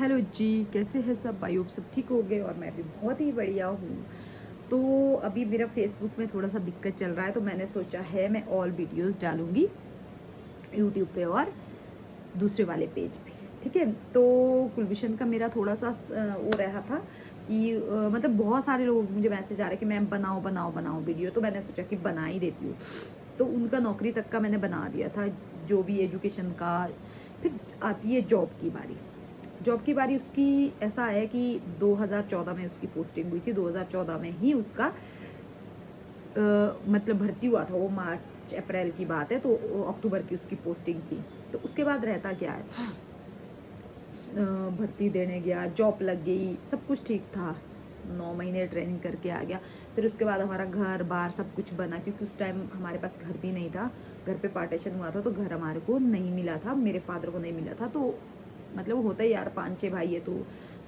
Hello जी, कैसे हैं सब भाई? आप सब ठीक हो गए और मैं भी बहुत ही बढ़िया हूँ। तो अभी मेरा फेसबुक में थोड़ा सा दिक्कत चल रहा है, तो मैंने सोचा है मैं ऑल वीडियोस डालूंगी यूट्यूब पे और दूसरे वाले पेज पे। ठीक है, तो कुलभूषण का मेरा थोड़ा सा वो रहा था कि मतलब बहुत सारे लोग मुझे मैसेज आ रहे कि मैम बनाओ बनाओ बनाओ वीडियो, तो मैंने सोचा कि बना ही देती हूँ। तो उनका नौकरी तक का मैंने बना दिया था, जो भी एजुकेशन का। फिर आती है जॉब की बारी। जॉब की बारी उसकी ऐसा है कि 2014 में उसकी पोस्टिंग हुई थी। 2014 में ही उसका मतलब भर्ती हुआ था, वो मार्च अप्रैल की बात है, तो अक्टूबर की उसकी पोस्टिंग थी। तो उसके बाद रहता क्या है, भर्ती देने गया, जॉब लग गई, सब कुछ ठीक था, 9 महीने ट्रेनिंग करके आ गया। फिर उसके बाद हमारा घर बार सब कुछ बना, क्योंकि उस टाइम हमारे पास घर भी नहीं था। घर पे पार्टीशन हुआ था, तो घर हमारे को नहीं मिला था, मेरे फादर को नहीं मिला था। तो मतलब होता ही यार, 5-6 भाई है, तो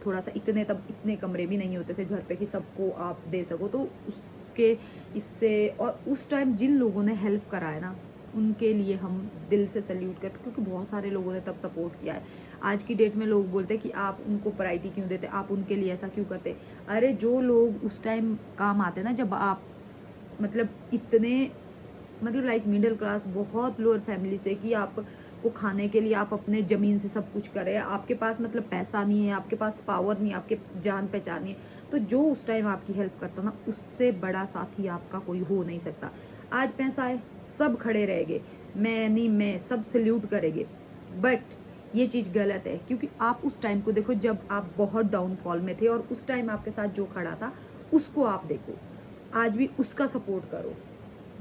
थोड़ा सा इतने तब इतने कमरे भी नहीं होते थे घर पे कि सबको आप दे सको। तो उसके इससे और उस टाइम जिन लोगों ने हेल्प करा है ना, उनके लिए हम दिल से सल्यूट करते, क्योंकि बहुत सारे लोगों ने तब सपोर्ट किया है। आज की डेट में लोग बोलते हैं कि आप उनको प्रायोरिटी क्यों देते, आप उनके लिए ऐसा क्यों करते। अरे जो लोग उस टाइम काम आते ना, जब आप मतलब इतने मतलब लाइक मिडिल क्लास, बहुत लोअर फैमिली से, कि आप को खाने के लिए आप अपने ज़मीन से सब कुछ करें, आपके पास मतलब पैसा नहीं है, आपके पास पावर नहीं है, आपके जान पहचान नहीं है, तो जो उस टाइम आपकी हेल्प करता ना, उससे बड़ा साथी आपका कोई हो नहीं सकता। आज पैसा है, सब खड़े रहेंगे, मैं नहीं, मैं सब सल्यूट करेंगे, बट ये चीज़ गलत है। क्योंकि आप उस टाइम को देखो जब आप बहुत डाउनफॉल में थे, और उस टाइम आपके साथ जो खड़ा था उसको आप देखो, आज भी उसका सपोर्ट करो।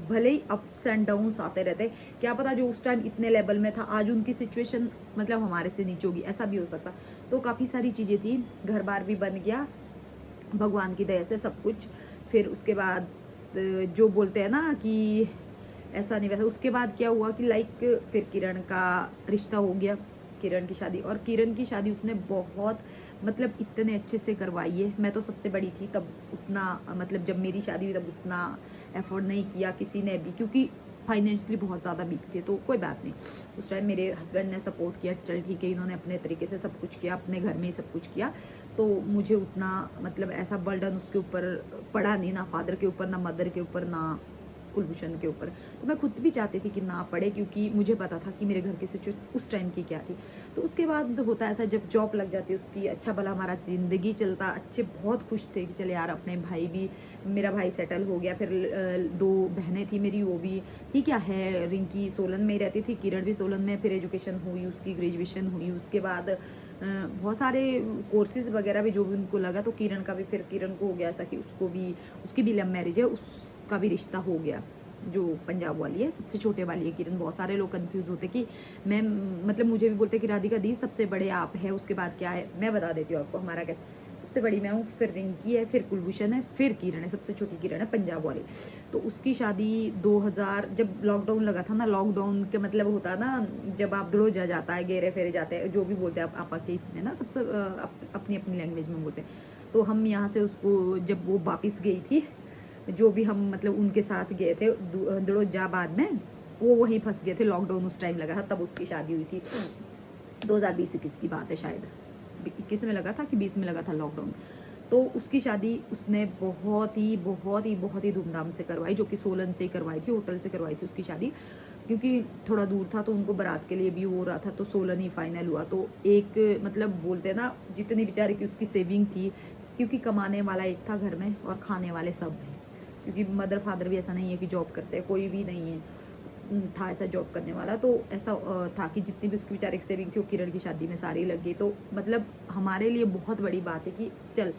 भले ही अप्स एंड डाउन्स आते रहते, क्या पता जो उस टाइम इतने लेवल में था, आज उनकी सिचुएशन मतलब हमारे से नीचे होगी, ऐसा भी हो सकता। तो काफ़ी सारी चीज़ें थी, घर बार भी बन गया भगवान की दया से सब कुछ। फिर उसके बाद जो बोलते हैं ना कि ऐसा नहीं वैसा, उसके बाद क्या हुआ कि लाइक फिर किरण का रिश्ता हो गया, किरण की शादी। और किरण की शादी उसने बहुत मतलब इतने अच्छे से करवाई है। मैं तो सबसे बड़ी थी तब, उतना मतलब जब मेरी शादी हुई तब उतना एफोर्ड नहीं किया किसी ने भी, क्योंकि फाइनेंशियली बहुत ज़्यादा वीक थे। तो कोई बात नहीं, उस टाइम मेरे हस्बैंड ने सपोर्ट किया, चल ठीक है, इन्होंने अपने तरीके से सब कुछ किया, अपने घर में ही सब कुछ किया। तो मुझे उतना मतलब ऐसा बर्डन उसके ऊपर पड़ा नहीं, ना फादर के ऊपर, ना मदर के ऊपर, ना कुलभूषण के ऊपर। तो मैं खुद भी चाहती थी कि ना पड़े, क्योंकि मुझे पता था कि मेरे घर की सिचुएशन उस टाइम की क्या थी। तो उसके बाद होता ऐसा, जब जॉब लग जाती है उसकी, अच्छा भला हमारा ज़िंदगी चलता, अच्छे बहुत खुश थे कि चले यार, अपने भाई भी, मेरा भाई सेटल हो गया। फिर 2 बहनें थी मेरी, वो भी ठीक है, रिंकी सोलन में ही रहती थी, किरण भी सोलन में। फिर एजुकेशन हुई उसकी, ग्रेजुएशन हुई, उसके बाद बहुत सारे कोर्सेज वगैरह भी जो भी उनको लगा। तो किरण का भी, फिर किरण को हो गया ऐसा कि उसको भी, उसकी भी लव मैरिज है, उसका भी रिश्ता हो गया, जो पंजाब वाली है, सबसे छोटे वाली है किरण। बहुत सारे लोग कंफ्यूज होते कि मैं मतलब मुझे भी बोलते कि राधिका दी सबसे बड़े आप है, उसके बाद क्या है। मैं बता देती हूँ आपको हमारा कैसे, सबसे बड़ी मैं हूँ, फिर रिंकी है, फिर कुलभूषण है, फिर किरण है, सबसे छोटी किरण है पंजाब वाली। तो उसकी शादी 2000 जब लॉकडाउन लगा था ना, लॉकडाउन के मतलब होता ना, जब आप दड़ोजा जाता है, गेरे फेरे जाते हैं, जो भी बोलते हैं आप आपा के इसमें ना, सबसे अपनी अपनी लैंग्वेज में बोलते हैं। तो हम यहाँ से उसको, जब वो वापिस गई थी, जो भी हम मतलब उनके साथ गए थे दड़ोजाबाद में, वो वहीं फंस गए थे, लॉकडाउन उस टाइम लगा था, तब उसकी शादी हुई थी। 2020-21 की बात है शायद, 21 में लगा था कि 20 में लगा था लॉकडाउन। तो उसकी शादी उसने बहुत ही बहुत ही बहुत ही धूमधाम से करवाई, जो कि सोलन से ही करवाई थी, होटल से करवाई थी उसकी शादी, क्योंकि थोड़ा दूर था, तो उनको बारात के लिए भी हो रहा था, तो सोलन ही फाइनल हुआ। तो एक मतलब बोलते हैं ना, जितनी बेचारे की उसकी सेविंग थी, क्योंकि कमाने वाला एक था घर में और खाने वाले सब हैं, क्योंकि मदर फादर भी ऐसा नहीं है कि जॉब करते हैं, कोई भी नहीं है था ऐसा जॉब करने वाला। तो ऐसा था कि जितनी भी उसकी बेचारे की सेविंग थी, वो किरण की शादी में सारी लग गई। तो मतलब हमारे लिए बहुत बड़ी बात है कि चल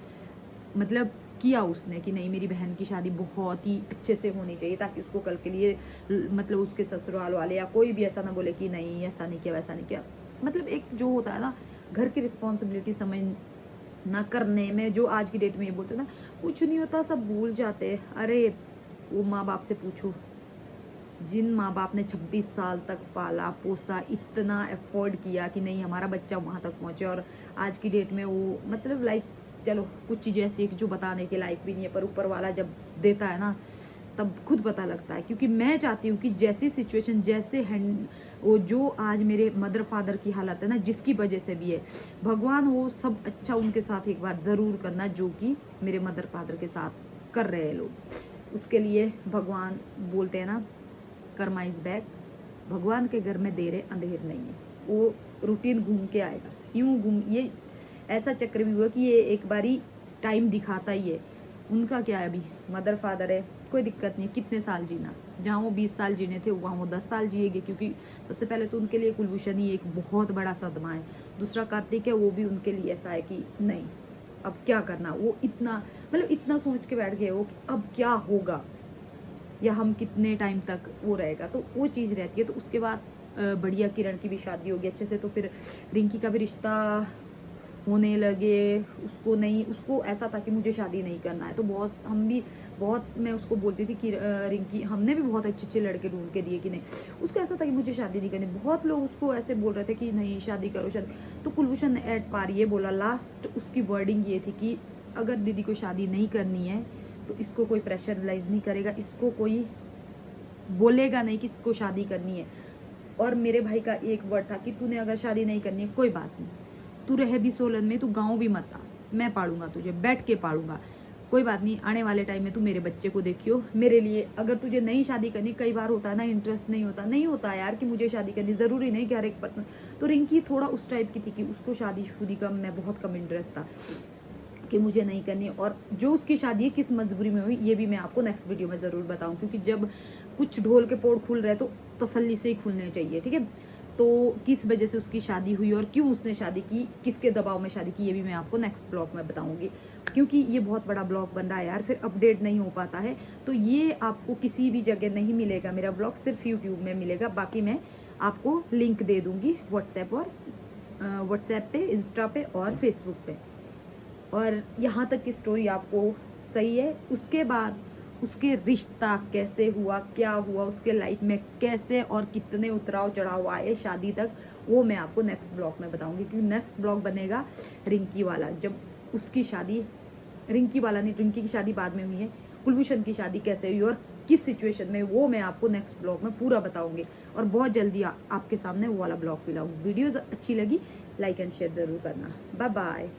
मतलब किया उसने कि नहीं, मेरी बहन की शादी बहुत ही अच्छे से होनी चाहिए, ताकि उसको कल के लिए मतलब उसके ससुराल वाले या कोई भी ऐसा ना बोले कि नहीं ऐसा नहीं किया वैसा नहीं किया। मतलब एक जो होता है ना, घर की रिस्पॉन्सिबिलिटी समझ ना करने में, जो आज की डेट में ये बोलते हैं ना, कुछ नहीं होता सब भूल जाते हैं। अरे वो माँ बाप से पूछो, जिन माँ बाप ने 26 साल तक पाला पोसा, इतना एफर्ट किया कि नहीं हमारा बच्चा वहाँ तक पहुँचे, और आज की डेट में वो मतलब लाइक, चलो कुछ चीज़ें ऐसी है कि जो बताने के लायक भी नहीं है, पर ऊपर वाला जब देता है ना, तब खुद पता लगता है, क्योंकि मैं चाहती हूँ कि जैसी सिचुएशन, जैसे वो जो आज मेरे मदर फादर की हालत है ना, जिसकी वजह से भी है, भगवान वो सब अच्छा उनके साथ एक बार ज़रूर करना जो कि मेरे मदर फादर के साथ कर रहे हैं लोग। उसके लिए भगवान बोलते हैं ना, कर्मा इज बैक। भगवान के घर में देर है अंधेर नहीं है, वो रूटीन घूम के आएगा। यूं घूम, ये ऐसा चक्र भी हुआ कि ये एक बारी टाइम दिखाता ही है। उनका क्या है, अभी मदर फादर है, कोई दिक्कत नहीं, कितने साल जीना, जहाँ वो 20 साल जीने थे वहाँ वो 10 साल जिएंगे, क्योंकि सबसे पहले तो उनके लिए कुलभूषण ही एक बहुत बड़ा सदमा है। दूसरा कार्तिक है, वो भी उनके लिए ऐसा है कि नहीं अब क्या करना, वो इतना मतलब इतना सोच के बैठ गए वो कि अब क्या होगा या हम कितने टाइम तक वो रहेगा, तो वो चीज़ रहती है। तो उसके बाद बढ़िया किरण की भी शादी होगी अच्छे से, तो फिर रिंकी का भी रिश्ता होने लगे। उसको ऐसा था कि मुझे शादी नहीं करना है, तो मैं उसको बोलती थी कि रिंकी, हमने भी बहुत अच्छे लड़के ढूंढ के दिए कि नहीं, उसको ऐसा था कि मुझे शादी नहीं करनी। बहुत लोग उसको ऐसे बोल रहे थे कि नहीं शादी करो शादी, तो कुलभूषण एट पार ये बोला, लास्ट उसकी वर्डिंग ये थी कि अगर दीदी को शादी नहीं करनी है तो इसको कोई प्रेशराइज नहीं करेगा, इसको कोई बोलेगा नहीं कि इसको शादी करनी है। और मेरे भाई का एक वर्ड था कि तूने अगर शादी नहीं करनी है कोई बात नहीं, तू रहे भी सोलन में, तू गाँव भी मत आ, मैं पालूंगा तुझे, बैठ के पालूंगा, कोई बात नहीं, आने वाले टाइम में तू मेरे बच्चे को देखियो। मेरे लिए अगर तुझे नहीं शादी करनी, कई बार होता है ना इंटरेस्ट नहीं होता यार कि मुझे शादी करनी, ज़रूरी नहीं कि हर एक पर्सन। तो रिंकी थोड़ा उस टाइप की थी कि उसको शादी का मैं बहुत कम इंटरेस्ट था कि मुझे नहीं करनी। और जो उसकी शादी है किस मजबूरी में हुई ये भी मैं आपको नेक्स्ट वीडियो में ज़रूर बताऊँ, क्योंकि जब कुछ ढोल के पोड़ खुल रहे तो तसल्ली से ही खुलने चाहिए, ठीक है। तो किस वजह से उसकी शादी हुई और क्यों उसने शादी की, किसके दबाव में शादी की, ये भी मैं आपको नेक्स्ट ब्लॉग में बताऊंगी, क्योंकि ये बहुत बड़ा ब्लॉग बन रहा है यार, फिर अपडेट नहीं हो पाता है। तो ये आपको किसी भी जगह नहीं मिलेगा, मेरा ब्लॉग सिर्फ यूट्यूब में मिलेगा। बाकी मैं आपको लिंक दे दूंगी व्हाट्सएप पे, इंस्टा पे और फेसबुक पे। और यहाँ तक की स्टोरी आपको सही है। उसके बाद उसके रिश्ता कैसे हुआ, क्या हुआ, उसके लाइफ में कैसे और कितने उतराव चढ़ाव आए शादी तक, वो मैं आपको नेक्स्ट ब्लॉग में बताऊंगी, क्योंकि नेक्स्ट ब्लॉग बनेगा रिंकी वाला, जब उसकी शादी, रिंकी वाला नहीं, रिंकी की शादी बाद में हुई है, कुलभूषण की शादी कैसे हुई और किस सिचुएशन में, वो मैं आपको नेक्स्ट ब्लॉग में पूरा बताऊंगी। और बहुत जल्दी आपके सामने वो वाला ब्लॉग भी लाऊंगी। वीडियो अच्छी लगी लाइक एंड शेयर ज़रूर करना। Bye bye.